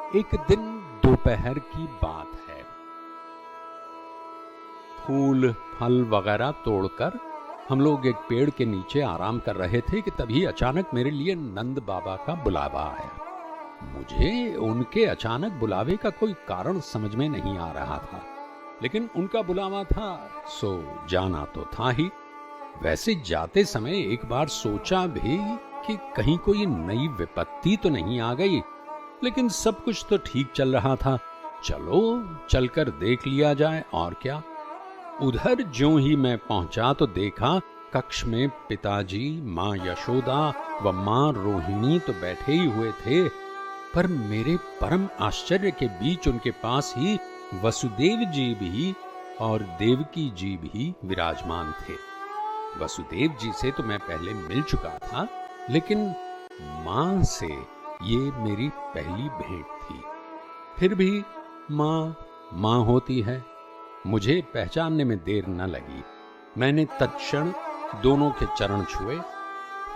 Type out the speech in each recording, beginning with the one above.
एक दिन दोपहर की बात है। फूल फल वगैरह तोड़कर हम लोग एक पेड़ के नीचे आराम कर रहे थे कि तभी अचानक मेरे लिए नंद बाबा का बुलावा आया। मुझे उनके अचानक बुलावे का कोई कारण समझ में नहीं आ रहा था, लेकिन उनका बुलावा था सो जाना तो था ही। वैसे जाते समय एक बार सोचा भी कि कहीं कोई नई विपत्ति तो नहीं आ गई, लेकिन सब कुछ तो ठीक चल रहा था। चलो चलकर देख लिया जाए और क्या। उधर ज्यों ही मैं पहुंचा तो देखा कक्ष में पिताजी, माँ यशोदा व माँ रोहिणी तो बैठे ही हुए थे, पर मेरे परम आश्चर्य के बीच उनके पास ही वसुदेव जी भी और देवकी जी भी विराजमान थे। वसुदेव जी से तो मैं पहले मिल चुका था, लेकिन मां से ये मेरी पहली भेंट थी। फिर भी मां होती है, मुझे पहचानने में देर न लगी। मैंने तत्क्षण दोनों के चरण छुए।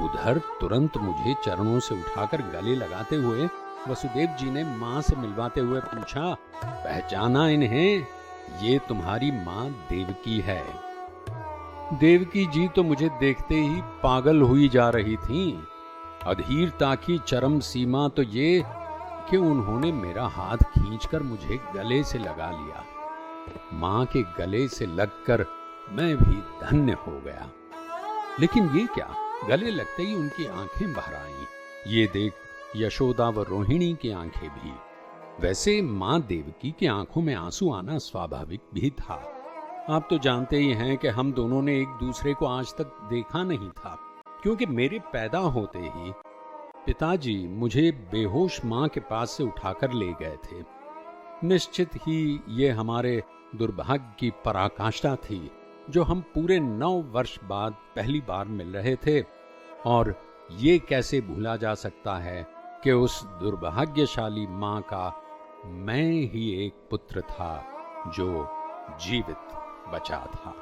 उधर तुरंत मुझे चरणों से उठाकर गले लगाते हुए वसुदेव जी ने मां से मिलवाते हुए पूछा, पहचाना इन्हें? ये तुम्हारी मां देवकी है। देवकी जी तो मुझे देखते ही पागल हुई जा रही थीं। अधीरता की चरम सीमा तो ये कि उन्होंने मेरा हाथ खींचकर मुझे गले से लगा लिया। मां के गले से लगकर मैं भी धन्य हो गया। लेकिन ये क्या, गले लगते ही उनकी आंखें बाहर आईं। ये देख यशोदा व रोहिणी की आंखें भी। वैसे मां देवकी की आंखों में आंसू आना स्वाभाविक भी था। आप तो जानते ही हैं कि हम दोनों ने एक दूसरे को आज तक देखा नहीं था, क्योंकि मेरे पैदा होते ही पिताजी मुझे बेहोश मां के पास से उठाकर ले गए थे। निश्चित ही ये हमारे दुर्भाग्य की पराकाष्ठा थी, जो हम पूरे 9 वर्ष बाद पहली बार मिल रहे थे। और ये कैसे भूला जा सकता है कि उस दुर्भाग्यशाली मां का मैं ही एक पुत्र था जो जीवित बचा था।